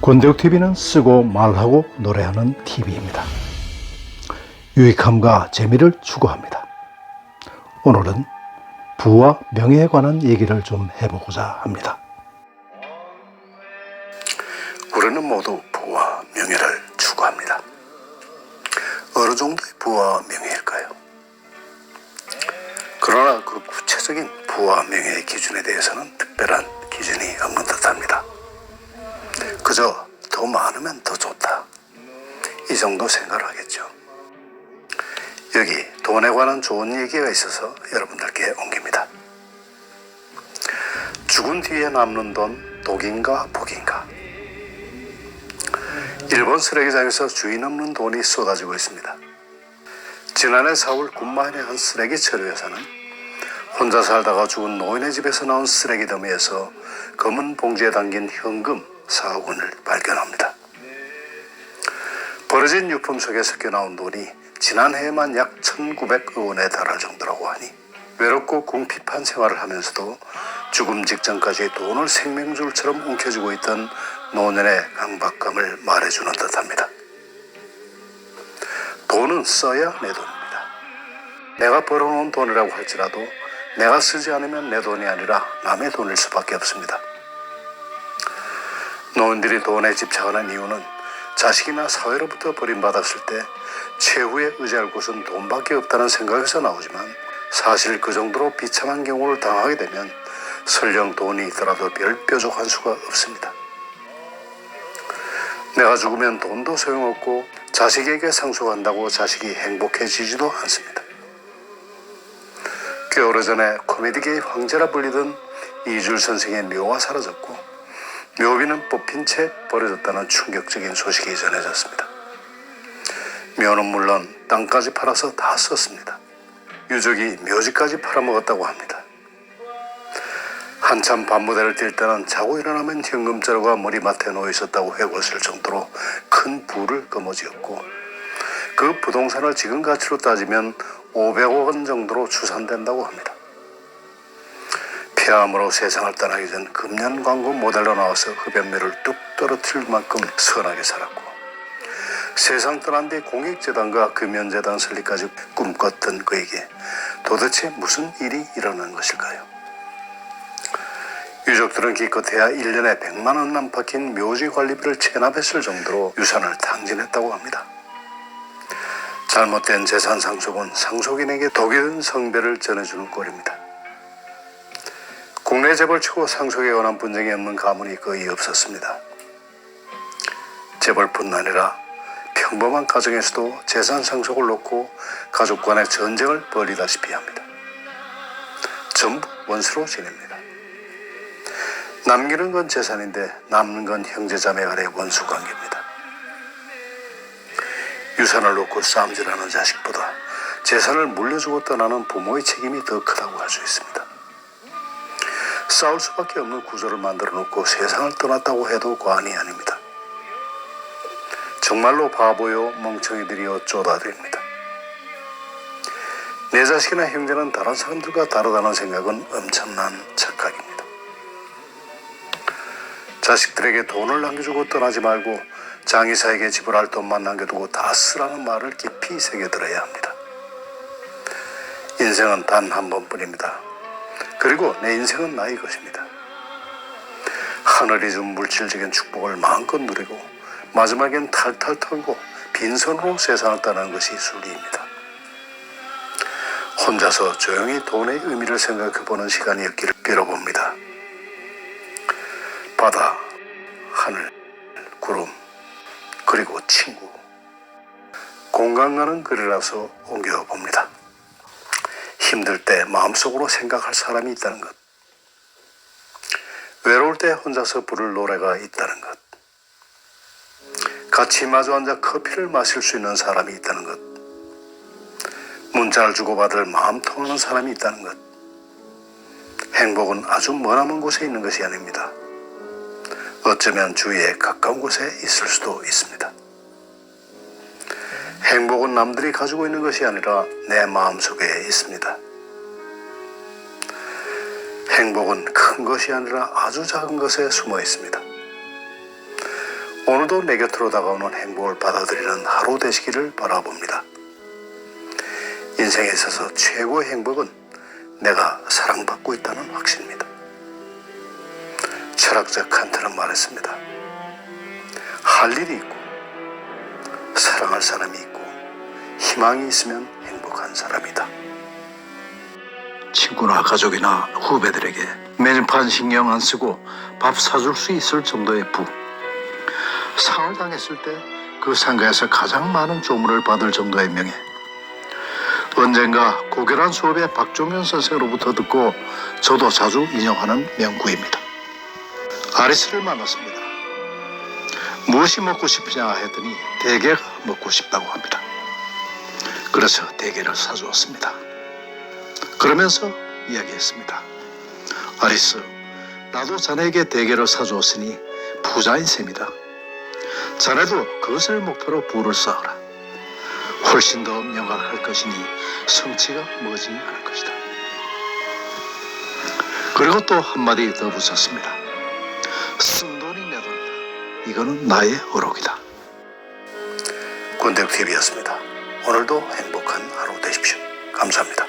권대욱TV는 쓰고 말하고 노래하는 TV입니다. 유익함과 재미를 추구합니다. 오늘은 부와 명예에 관한 얘기를 좀 해보고자 합니다. 우리는 모두 부와 명예를 추구합니다. 어느 정도의 부와 명예일까요? 그러나 그 구체적인 부와 명예의 기준에 대해서는 특별한 기준이 없는 듯합니다. 그저 더 많으면 더 좋다, 이 정도 생각을 하겠죠. 여기 돈에 관한 좋은 얘기가 있어서 여러분들께 옮깁니다. 죽은 뒤에 남는 돈, 독인가 복인가? 일본 쓰레기장에서 주인 없는 돈이 쏟아지고 있습니다. 지난해 4월 군마현의 한 쓰레기 처리 회사는 혼자 살다가 죽은 노인의 집에서 나온 쓰레기 더미에서 검은 봉지에 담긴 현금 4억 원을 발견합니다. 버려진 유품 속에 섞여 나온 돈이 지난해에만 약 1,900억 원에 달할 정도라고 하니 외롭고 궁핍한 생활을 하면서도 죽음 직전까지 돈을 생명줄처럼 움켜쥐고 있던 노년의 강박감을 말해주는 듯합니다. 돈은 써야 내 돈입니다. 내가 벌어놓은 돈이라고 할지라도 내가 쓰지 않으면 내 돈이 아니라 남의 돈일 수밖에 없습니다. 노인들이 돈에 집착하는 이유는 자식이나 사회로부터 버림받았을 때 최후에 의지할 곳은 돈밖에 없다는 생각에서 나오지만, 사실 그 정도로 비참한 경우를 당하게 되면 설령 돈이 있더라도 별 뾰족 한 수가 없습니다. 내가 죽으면 돈도 소용없고 자식에게 상속한다고 자식이 행복해지지도 않습니다. 꽤 오래전에 코미디계의 황제라 불리던 이줄 선생의 묘가 사라졌고 묘비는 뽑힌 채 버려졌다는 충격적인 소식이 전해졌습니다. 묘는 물론 땅까지 팔아서 다 썼습니다. 유족이 묘지까지 팔아먹었다고 합니다. 한참 밤무대를 뛸 때는 자고 일어나면 현금자루가 머리맡에 놓여 있었다고 회고했을 정도로 큰 부를 거머쥐었고, 그 부동산을 지금 가치로 따지면 500억 원 정도로 추산된다고 합니다. 폐암으로 세상을 떠나기 전 금년 광고 모델로 나와서 흡연료를 뚝 떨어뜨릴 만큼 선하게 살았고, 세상 떠난 뒤 공익재단과 금연재단 설립까지 꿈꿨던 그에게 도대체 무슨 일이 일어난 것일까요? 유족들은 기껏해야 1년에 100만 원만 박힌 묘지 관리비를 체납했을 정도로 유산을 탕진했다고 합니다. 잘못된 재산 상속은 상속인에게 독이 든 성배를 전해주는 꼴입니다. 국내 재벌치고 상속에 관한 분쟁이 없는 가문이 거의 없었습니다. 재벌뿐 아니라 평범한 가정에서도 재산 상속을 놓고 가족 간의 전쟁을 벌이다시피 합니다. 전부 원수로 지냅니다. 남기는 건 재산인데 남는 건 형제자매 간의 원수 관계입니다. 유산을 놓고 싸움질하는 자식보다 재산을 물려주고 떠나는 부모의 책임이 더 크다고 할 수 있습니다. 싸울 수밖에 없는 구조를 만들어 놓고 세상을 떠났다고 해도 과언이 아닙니다. 정말로 바보요 멍청이들이요 쪼다들입니다. 내 자식이나 형제는 다른 사람들과 다르다는 생각은 엄청난 착각입니다. 자식들에게 돈을 남겨주고 떠나지 말고 장의사에게 지불할 돈만 남겨두고 다 쓰라는 말을 깊이 새겨들어야 합니다. 인생은 단 한 번뿐입니다. 그리고 내 인생은 나의 것입니다. 하늘이 준 물질적인 축복을 마음껏 누리고 마지막엔 탈탈 털고 빈손으로 세상을 떠나는 것이 순리입니다. 혼자서 조용히 돈의 의미를 생각해보는 시간이었기를 빌어봅니다. 바다, 하늘, 구름, 그리고 친구. 공감 가는 글이라서 옮겨봅니다. 힘들 때 마음속으로 생각할 사람이 있다는 것. 외로울 때 혼자서 부를 노래가 있다는 것. 같이 마주 앉아 커피를 마실 수 있는 사람이 있다는 것. 문자를 주고받을 마음 통하는 사람이 있다는 것. 행복은 아주 머나먼 곳에 있는 것이 아닙니다. 어쩌면 주위에 가까운 곳에 있을 수도 있습니다. 행복은 남들이 가지고 있는 것이 아니라 내 마음속에 있습니다. 행복은 큰 것이 아니라 아주 작은 것에 숨어 있습니다. 오늘도 내 곁으로 다가오는 행복을 받아들이는 하루 되시기를 바라봅니다. 인생에 있어서 최고의 행복은 내가 사랑받고 있다는 확신입니다. 철학자 칸트는 말했습니다. 할 일이 있고 사랑할 사람이 있고 희망이 있으면 행복한 사람이다. 친구나 가족이나 후배들에게 메뉴판 신경 안 쓰고 밥 사줄 수 있을 정도의 부, 상을 당했을 때 그 상가에서 가장 많은 조문을 받을 정도의 명예. 언젠가 고결한 수업의 박종현 선생으로부터 듣고 저도 자주 인용하는 명구입니다. 아리스를 만났습니다. 무엇이 먹고 싶으냐 했더니 대게가 먹고 싶다고 합니다. 그래서 대게를 사주었습니다. 그러면서 이야기했습니다. 아리스, 나도 자네에게 대게를 사주었으니 부자인 셈이다. 자네도 그것을 목표로 부를 쌓아라. 훨씬 더 명확할 것이니 성취가 머지 않을 것이다. 그리고 또 한마디 더 붙였습니다. 쓴 돈이 내 돈이다. 이거는 나의 어록이다. 권대욱TV였습니다. 오늘도 행복한 하루 되십시오. 감사합니다.